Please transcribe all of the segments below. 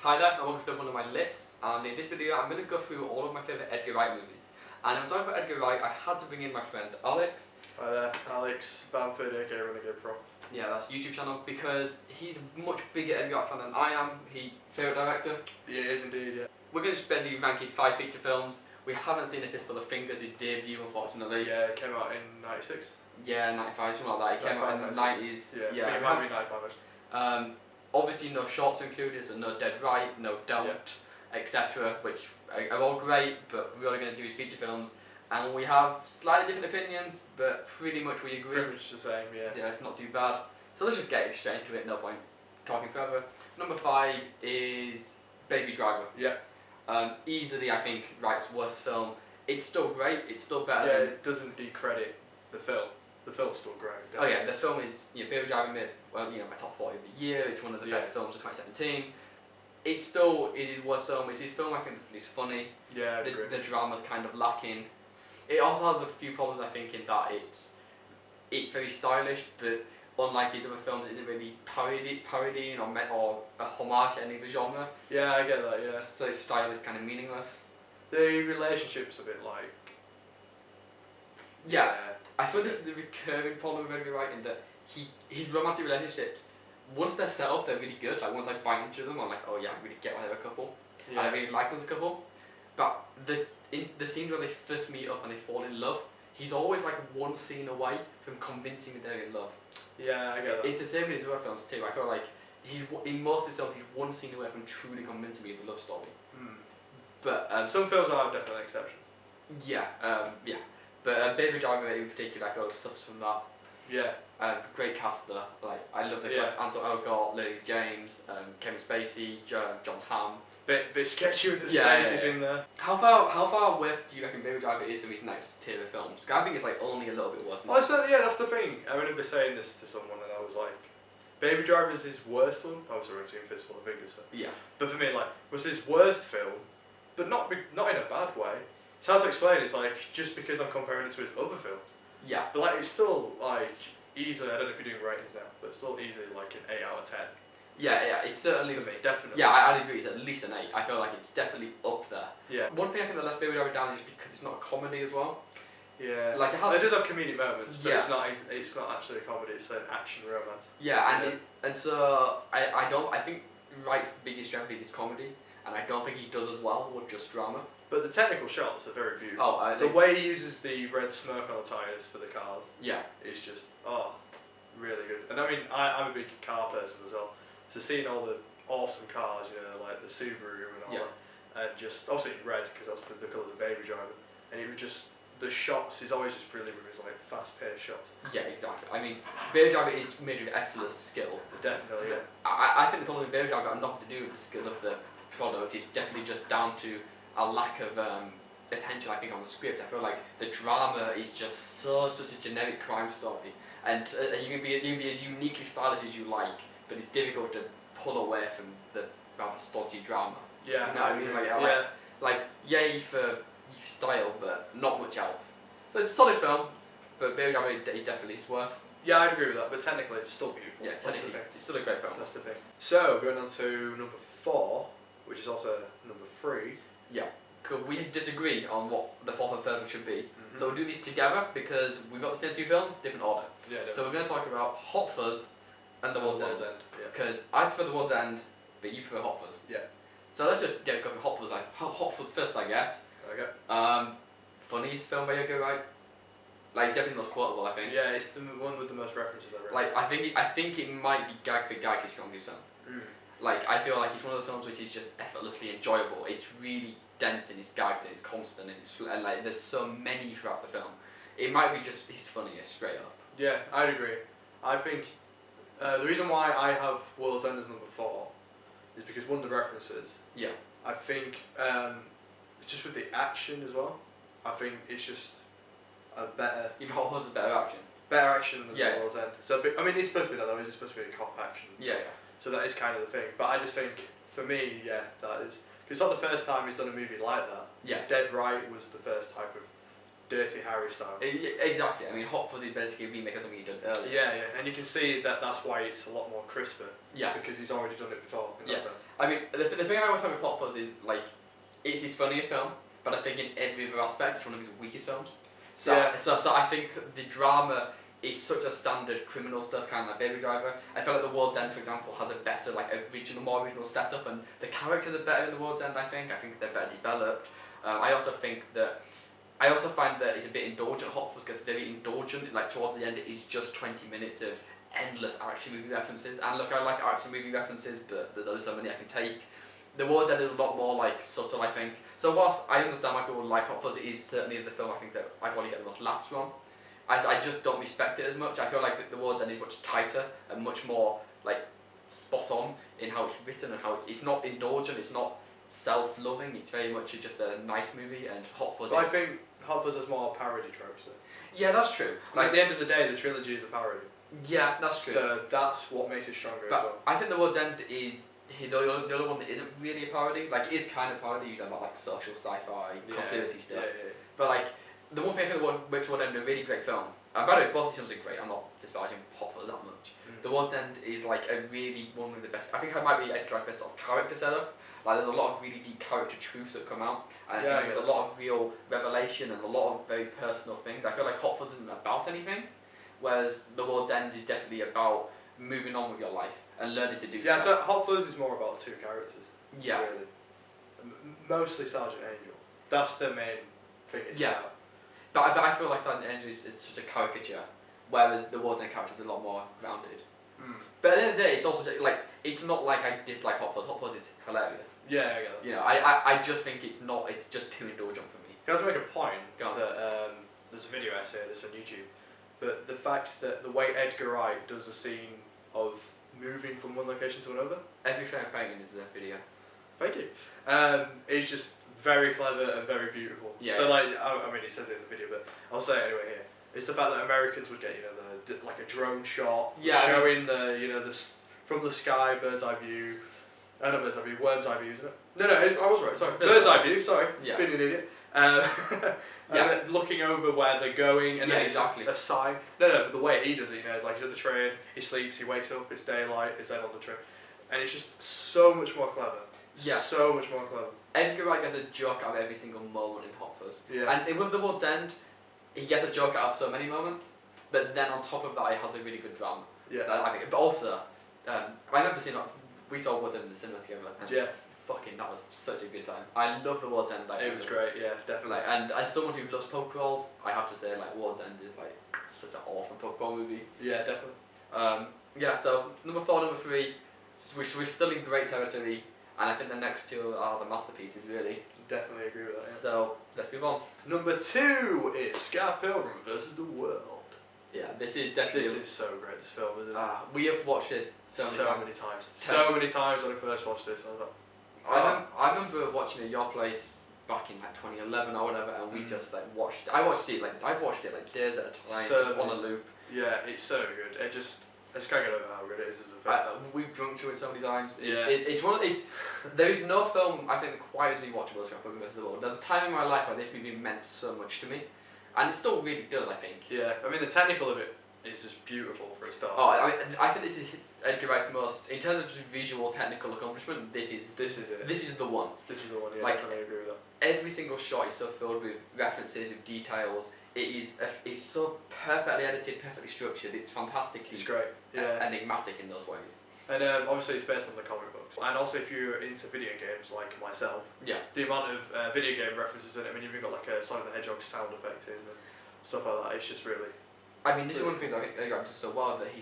Hi there, and welcome to one of my lists, and in this video I'm going to go through all of my favourite Edgar Wright movies. And when I'm talking about Edgar Wright, I had to bring in my friend Alex. Hi there, Alex Bamford, aka Renegadeprof. Yeah, that's a YouTube channel, because he's a much bigger Edgar Wright fan than I am. He favourite director. He is indeed, yeah. We're going to just basically rank his 5 feature films. We haven't seen A Fistful of Fingers, his debut, unfortunately. Yeah, it came out in 96. Yeah, 95, something like that. It came out in the 90s. Yeah, I think it might be 95 actually. Obviously no shorts included, so no Dead Right, no Don't, etc., which are all great, but we're only going to do his feature films. And we have slightly different opinions, but pretty much we agree. Pretty much the same, yeah. So yeah, it's not too bad. So let's just get straight into it, no point talking forever. Number 5 is Baby Driver. Yeah. Easily, I think, Wright's worst film. It's still great, it's still better Yeah, than... it doesn't decredit the film. The film's still great. Oh yeah, the film is, Baby Driver made, well, my top 40 of the year. It's one of the best films of 2017. It still is his worst film. It's his film I think that's least funny. Yeah, the drama's kind of lacking. It also has a few problems I think in that it's very stylish, but unlike his other films, it isn't really parodying or a homage to any of the genre. Yeah, I get that, yeah. So its style is kind of meaningless. The relationship's a bit like... Yeah. I feel this is the recurring problem with Edgar Wright in that his romantic relationships, once they're set up, they're really good. Like once I buy into them, I'm like, oh yeah, I really get why they're a couple. Yeah. And I really like them as a couple. But in the scenes where they first meet up and they fall in love, he's always like one scene away from convincing me they're in love. Yeah, I get that. It's the same in his other films too. I feel like in most of his films, he's one scene away from truly convincing me of the love story. But some films are definitely exceptions. Yeah, yeah. But Baby Driver in particular, I feel suffers from that. Yeah. Great cast though. Like I love the Ansel Elgort, Lily James, Kevin Spacey, John Hamm. Bit sketchy with the Spacey thing there. How far worth do you reckon Baby Driver is from his next tier of films? Because I think it's like only a little bit worse. Well, yeah, that's the thing. I remember saying this to someone, and I was like, Baby Driver is his worst one. I was already seeing Fistful of Fingers. So. Yeah. But for me, like, was his worst film, but not in a bad way. It's hard to explain. It's like just because I'm comparing it to his other films. Yeah. But like, it's still like easily. I don't know if you're doing ratings now, but it's still easily like an 8 out of 10. Yeah, it's certainly... For me, definitely. Yeah, I'd agree, it's at least an 8. I feel like it's definitely up there. Yeah. One thing I think that lets Baby Driver down is just because it's not a comedy as well. Yeah. Like it has... It does have comedic moments, but it's not actually a comedy, it's an action romance. Yeah, and so I think Wright's biggest strength is his comedy, and I don't think he does as well with just drama. But the technical shots are very beautiful. Oh, the way he uses the red smoke on the tyres for the cars is just, really good. And I mean, I'm a big car person as well. So seeing all the awesome cars, like the Subaru and all that, and just, obviously in red, because that's the colours of Baby Driver, and it was just, the shots, he's always just brilliant with his like fast-paced shots. Yeah, exactly. I mean, Baby Driver is made with effortless skill. Definitely, yeah. I think the problem with Baby Driver got nothing to do with the skill of the product. It's definitely just down to a lack of attention, I think, on the script. I feel like the drama is just such a generic crime story, and you can be as uniquely stylish as you like, but it's difficult to pull away from the rather stodgy drama. Yeah. You know what I mean? Like yay for style, but not much else. So it's a solid film, but Baby Driver is definitely his worst. Yeah, I'd agree with that, but technically it's still beautiful. Yeah, technically it's still a great film. That's the thing. So, going on to number 4, which is also number 3. Yeah, we disagree on what the 4th and 3rd should be. So we'll do these together because we've got the same 2 films, different order. Yeah, definitely. So we're going to talk about Hot Fuzz and The World's End. Because Yeah. I prefer The World's End, but you prefer Hot Fuzz. Yeah. So let's just go for Hot Fuzz. Hot Fuzz first, I guess. Okay. Funniest film by Edgar Wright. Like, it's definitely the most quotable, I think. Yeah, it's the one with the most references I read. Like, I think it might be gag for gag his strongest film. Like, I feel like it's one of those films which is just effortlessly enjoyable. It's really dense in its gags and it's constant and like there's so many throughout the film. It might be just his funniest straight up. Yeah, I'd agree. I think the reason why I have World's End as number 4 is because one of the references. Yeah. I think just with the action as well. I think it's just a better. Even Hot Fuzz is better action. Better action than The World's End. So I mean, it's supposed to be that though. It's supposed to be a cop action. Yeah. So that is kind of the thing. But I just think for me, that is. Because it's not the first time he's done a movie like that. Yeah. Dead Right was the first type of Dirty Harry style. Exactly. I mean, Hot Fuzz is basically a remake of something he'd done earlier. Yeah, yeah, and you can see that that's why it's a lot more crisper. Yeah. Because he's already done it before. In that sense. I mean, the thing I always find with Hot Fuzz is like, it's his funniest film, but I think in every other aspect, it's one of his weakest films. So I think the drama is such a standard criminal stuff, kind of like Baby Driver. I feel like The World's End, for example, has a better, like, more original setup, and the characters are better in The World's End, I think. I think they're better developed. I also find that it's a bit indulgent. Hot Fuzz gets very indulgent. Like, towards the end, it is just 20 minutes of endless action movie references. And look, I like action movie references, but there's only so many I can take. The World's End is a lot more, like, subtle, I think. So whilst I understand why people like Hot Fuzz, it is certainly the film I think that I probably get the most laughs from. I just don't respect it as much. I feel like The World's End is much tighter and much more, like, spot on in how it's written and how it's not indulgent, it's not self-loving, it's very much just a nice movie, and Hot Fuzz I think Hot Fuzz has more parody tropes though. Yeah, that's true. Like, at the end of the day, the trilogy is a parody. Yeah, that's true. So that's what makes it stronger but as well. I think The World's End is the other one that isn't really a parody. Like, it is kind of parody, you know, about like social sci-fi, conspiracy stuff. Yeah. But like, the one thing I think that makes World's End a really great film, and by the way, both these films are great, I'm not disparaging Hot Fuzz that much. The World's End is like a really one of the best, I think it might be Edgar Wright's best sort of character setup. Like, there's a lot of really deep character truths that come out, and I think there's a lot of real revelation and a lot of very personal things. I feel like Hot Fuzz isn't about anything, whereas The World's End is definitely about moving on with your life and learning to do stuff. Yeah, so Hot Fuzz is more about two characters. Yeah. Really. Mostly Sergeant Angel. That's the main thing it's about. But I feel like Sergeant Angel is such a caricature, whereas the World's End character is a lot more grounded. But at the end of the day, it's also like, it's not like I dislike Hot Fuzz. Hot Fuzz is hilarious. Yeah, I get that. You know, I just think it's just too indulgent for me. Can I just make a point that there's a video essay of this on YouTube, but the fact that the way Edgar Wright does a scene of moving from one location to another. Every frame of painting is a video. Thank you. It's just very clever and very beautiful. Yeah. So like, I mean, it says it in the video, but I'll say it anyway here. It's the fact that Americans would get, you know, like a drone shot showing the, you know, from the sky, bird's eye view. Not bird's eye view, worm's eye view, isn't it? No, I was right. Sorry, bird's eye view. Sorry, been an idiot. Looking over where they're going, and then exactly a sign. No, but the way he does it, you know, it's like he's at the train, he sleeps, he wakes up, it's daylight, he's then on the train, and it's just so much more clever. Yeah. So much more clever. Edgar Wright gets a joke out of every single moment in Hot Fuzz. Yeah. And with The World's End, he gets a joke out of so many moments, but then on top of that, he has a really good drama. Yeah. I think. But also, I remember seeing, we saw World's End in the cinema together. And fucking, that was such a good time. I love The World's End. Like, it was great, yeah, definitely. Like, and as someone who loves pub crawls, I have to say, like, World's End is like such an awesome pub crawl movie. Yeah, definitely. So number 4, number 3, we're still in great territory. And I think the next two are the masterpieces, really. Definitely agree with that. Yeah. So let's move on. Number 2 is Scott Pilgrim versus the World. Yeah, this is definitely. This is so great. This film, isn't it? We have watched this so many times. So many times when I first watched this, I was like, I remember watching it at your place back in like 2011 or whatever, and we just like watched. I've watched it like days at a time, just on a loop. Yeah, it's so good. I just can't get over how good it is as a film. We've drunk to it so many times. Yeah. There is no film I think quite as rewatchable as Scott Pilgrim vs. the World. There's a time in my life where this movie meant so much to me, and it still really does, I think. Yeah, I mean the technical of it is just beautiful for a start. I think this is Edgar Wright's most, in terms of just visual technical accomplishment, this is it. This is the one. This is the one. Yeah, like, I definitely agree with that. Every single shot is so filled with references, with details. It's so perfectly edited, perfectly structured. It's fantastically. It's great. Yeah. Enigmatic in those ways. And obviously it's based on the comic books. And also if you're into video games like myself, the amount of video game references in it, I mean you've even got like a Sonic the Hedgehog sound effect in and stuff like that. It's just really. I mean, this is one thing that I think Edgar Wright does so well, that he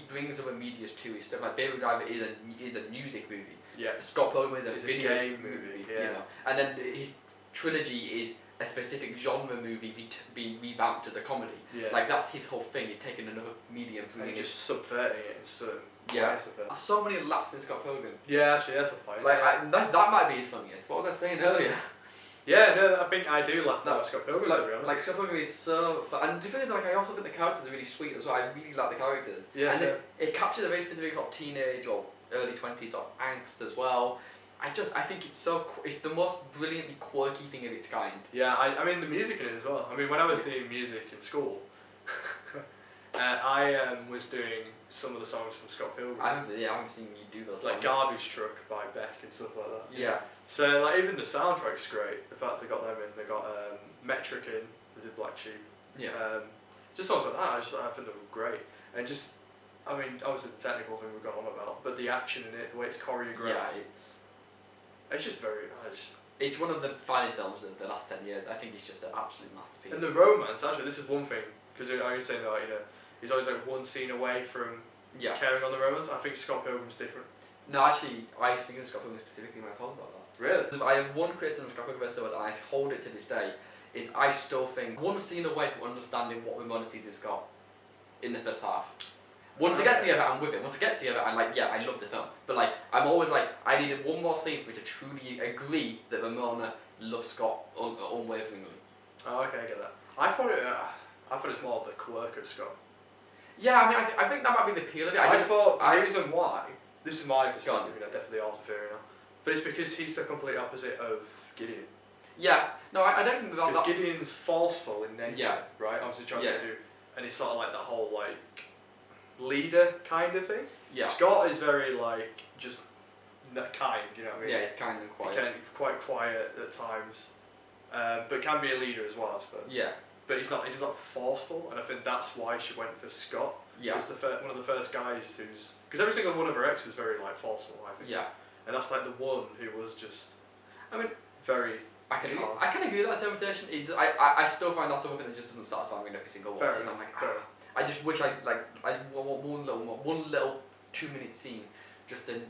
brings other medias to his stuff. Like Baby Driver is a music movie. Yeah. Scott Pilgrim is a video game movie. Yeah. You know? And then his trilogy is a specific genre movie being revamped as a comedy. Yeah. Like that's his whole thing. He's taken another medium and just subverting it in certain ways of it. There's so many laps in Scott Pilgrim. Yeah, actually, that's a point. Like that might be his funniest. What was I saying earlier? Yeah, no, I think I do laugh at Scott Pilgrim, to be honest. Like Scott Pilgrim is so fun. And the thing is, like, I also think the characters are really sweet as well. I really like the characters. Yeah, and it captures a very specific sort of teenage or early 20s sort of angst as well. I think it's the most brilliantly quirky thing of its kind. Yeah, I mean the music in it as well. I mean when I was doing music in school, I was doing some of the songs from Scott Pilgrim. I remember seeing you do those like songs. Garbage Truck by Beck and stuff like that. Yeah. So like even the soundtrack's great. The fact they got them in, they got Metric in, they did Black Sheep. Yeah. Just songs like that, I think they were great. And just, I mean, obviously the technical thing we've gone on about, but the action in it, the way it's choreographed. Yeah, it's just very. It's one of the finest films of the last 10 years. I think it's just an absolute masterpiece. And the romance, actually, this is one thing because I was saying that he's always like one scene away from carrying on the romance. I think Scott Pilgrim's different. No, actually, I was thinking of Scott Pilgrim specifically when I told about that. Really? I have one criticism of Scott Pilgrim and I hold it to this day. Is I still think one scene away from understanding what Ramona sees in Scott in the first half. Once I get together, I'm with it. Once I get together, I'm like, yeah, I love the film. But like, I'm always like, I needed one more scene for me to truly agree that Ramona loves Scott unwaveringly. Oh, okay, I get that. I thought it was more of the quirk of Scott. Yeah, I mean, I think that might be the appeal of it. I thought the reason why, this is my perspective, definitely auteur theory now, but it's because he's the complete opposite of Gideon. Yeah, no, I don't think that. Because Gideon's forceful in nature, right? Obviously trying to do, and it's sort of like that whole like leader kind of thing. Yeah. Scott is very like just kind, you know what I mean? Yeah, he's kind and quiet. He can quite quiet at times, but can be a leader as well, I suppose. Yeah. But he's not forceful, and I think that's why she went for Scott. Yeah. He's one of the first guys who's, because every single one of her ex was very like forceful, I think. Yeah. And that's like the one who was just. I mean, very. I can agree with that interpretation. I still find that something that just doesn't start song in every single one. Fair So enough, I'm like, I just wish I want one little 2-minute scene just to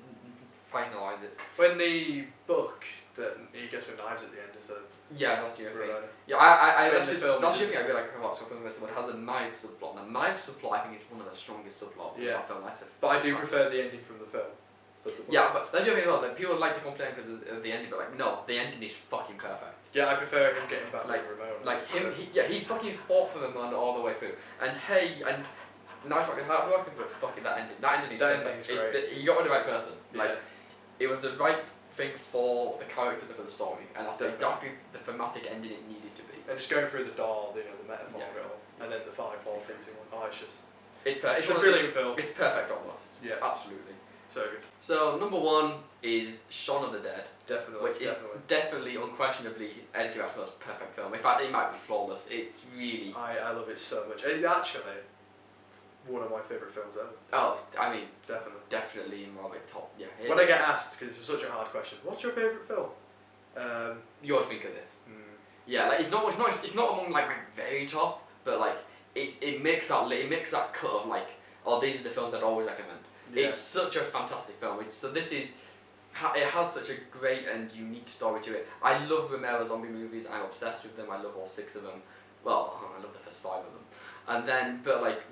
finalise it. When the book that he gets with knives at the end instead of. Yeah, that's your thing. Right. Yeah, that's the thing I really like about Scott Pilgrim. It has a knife subplot. And the knife subplot, I think, is one of the strongest subplots in that film. But I do prefer the ending from the film. Yeah, but that's the other thing as well. Like, people like to complain because of the ending, but like, no, the ending is fucking perfect. Yeah, I prefer him getting back with Ramona. Like him, he fucking fought for Ramona all the way through. And now it's fucking hard working, but fucking that ending. That ending is great. He got with the right person. Like, it was the right thing for the characters and for the story, and that's exactly the thematic ending it needed to be. And just going through the doll, the metaphor of it all, and then the 5, 4, 3, 2, 1. Oh, it's a brilliant film. It's perfect almost. Yeah, absolutely. So good. So number 1 is Shaun of the Dead. Definitely. Which is definitely, unquestionably, Edgar Wright's most perfect film. In fact, it might be flawless. It's really. I love it so much. It's actually one of my favourite films ever. Oh, I mean, definitely in my like top. Yeah. When I get asked, because it's such a hard question, what's your favourite film? You always think of this. Yeah, like it's not among like my very top, but like it makes that cut of like, oh, these are the films I'd always recommend. Yeah. It's such a fantastic film. It has such a great and unique story to it. I love Romero zombie movies. I'm obsessed with them. I love all 6 of them. Well, I love the first 5 of them. And then, but like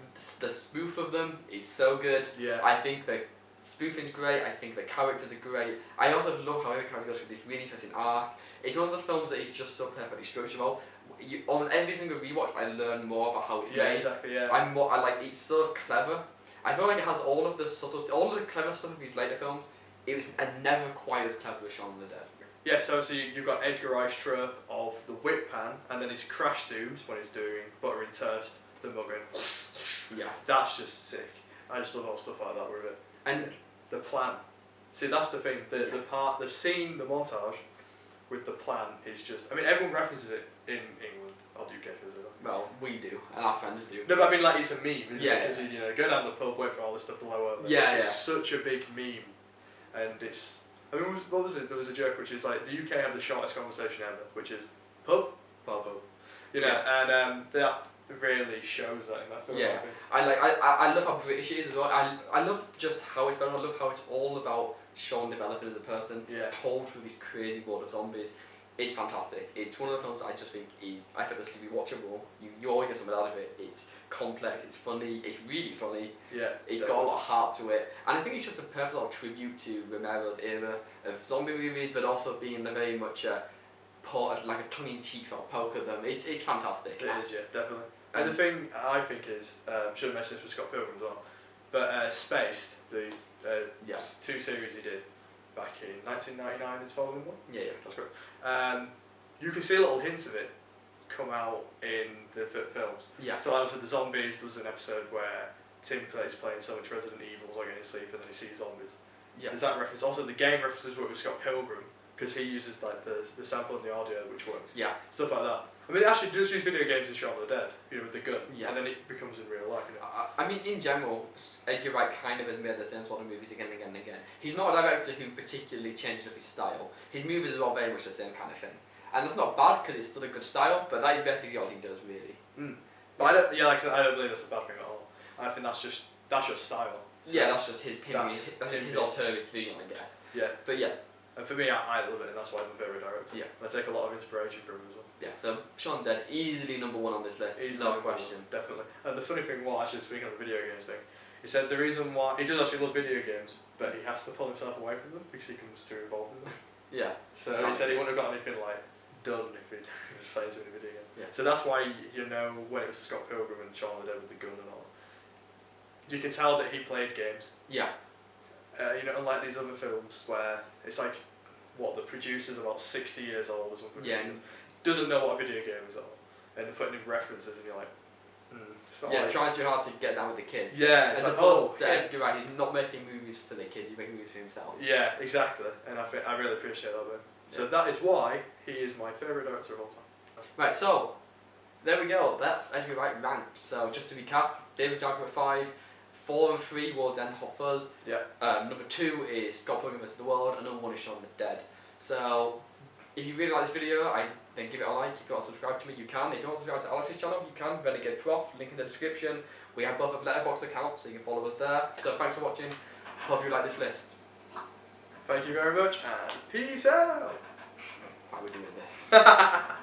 the spoof of them is so good. Yeah. I think the spoofing's great. I think the characters are great. I also love how every character goes through this really interesting arc. It's one of those films that is just so perfectly structured. On every single rewatch, I learn more about how it's made. Yeah, exactly. Yeah. I like it's so clever. I feel like it has all of the subtlety, all of the clever stuff of these later films. It was never quite as clever as Shaun of the Dead. Yeah, so you've got Edgar Wright's trope of the whip pan, and then his crash zooms when he's doing butter and toast, the mugging. Yeah. That's just sick. I just love all stuff like that with it. And the plan. See, that's the thing. The scene, the montage with the plan is just. I mean, everyone references it in England. Or the UK, is it? Well, we do, and our friends do. No, but I mean, like, it's a meme, isn't it? Yeah. Because you go down the pub, wait for all this stuff to blow over. Yeah, It's such a big meme, and it's. I mean, what was it? There was a joke which is like the UK have the shortest conversation ever, which is pub. You know, and that really shows that in that film. Yeah, I love how British it is as well. I love just how it's done. I love how it's all about Shaun developing as a person. Yeah. Told through this crazy world of zombies. It's fantastic. It's one of the films I just think is effortlessly rewatchable. You always get something out of it. It's complex, it's funny, it's really funny. Yeah. It's got a lot of heart to it. And I think it's just a perfect little tribute to Romero's era of zombie movies, but also being a very much like a tongue-in-cheek sort of poke at them. It's fantastic. It is, yeah, definitely. And the thing I think is, should have mentioned this with Scott Pilgrim as well, but Spaced, the 2 series he did, back in 1999 is volume 1. Yeah, That's correct. You can see little hints of it come out in the films. Yeah. So like I said, the zombies, there was an episode where Tim plays playing so much Resident Evil while getting asleep and then he sees zombies. Yeah. There's that reference. Also the game references work with Scott Pilgrim because he uses like the sample and the audio which works. Yeah. Stuff like that. I mean, it actually does use video games in Shaun of the Dead, you know, with the gun. Yeah. And then it becomes in real life, you know. I mean, in general, Edgar Wright kind of has made the same sort of movies again and again and again. He's not a director who particularly changes up his style. His movies are all very much the same kind of thing. And that's not bad because it's still a good style, but that is basically all he does, really. But I don't, like I said, I don't believe that's a bad thing at all. I think that's just style. So yeah, that's just his his auteurist vision, I guess. Yeah. But yes. And for me, I love it, and that's why I'm my favourite director. Yeah. I take a lot of inspiration from him as well. Yeah, so Shaun Dead, easily number 1 on this list, Easily no question. Definitely. And the funny thing was, actually speaking of the video games thing, he said the reason why, he does actually love video games, but he has to pull himself away from them because he becomes too involved in them. Yeah. So he said he wouldn't have got anything like done if he was playing so many video games. Yeah. So that's why, you know, when it was Scott Pilgrim and Shaun of the Dead with the gun and all, you can tell that he played games. Yeah. You know, unlike these other films where it's like, what, the producer's about 60 years old or something. Yeah. Doesn't know what a video game is all. And they're putting in references and you're like, it's not yeah, like... trying too hard to get down with the kids. Yeah, it's as like, opposed to Edgar Wright, he's not making movies for the kids, he's making movies for himself. Yeah, exactly. And I really appreciate that, man. So that is why he is my favourite director of all time. Right, so, there we go, that's Edgar Wright ranked. So, just to recap, David Dark at 5, 4 and 3, World's End, Hot Fuzz. Yeah. Number 2 is Scott Pilgrim vs. the World, and number 1 is Shaun of the Dead. So, if you really like this video, then give it a like. If you want to subscribe to me, you can. If you want to subscribe to Alex's channel, you can. Renegadeprof, link in the description. We have both a Letterboxd account, so you can follow us there. So thanks for watching. Hope you like this list. Thank you very much, and peace out! Why are we doing this?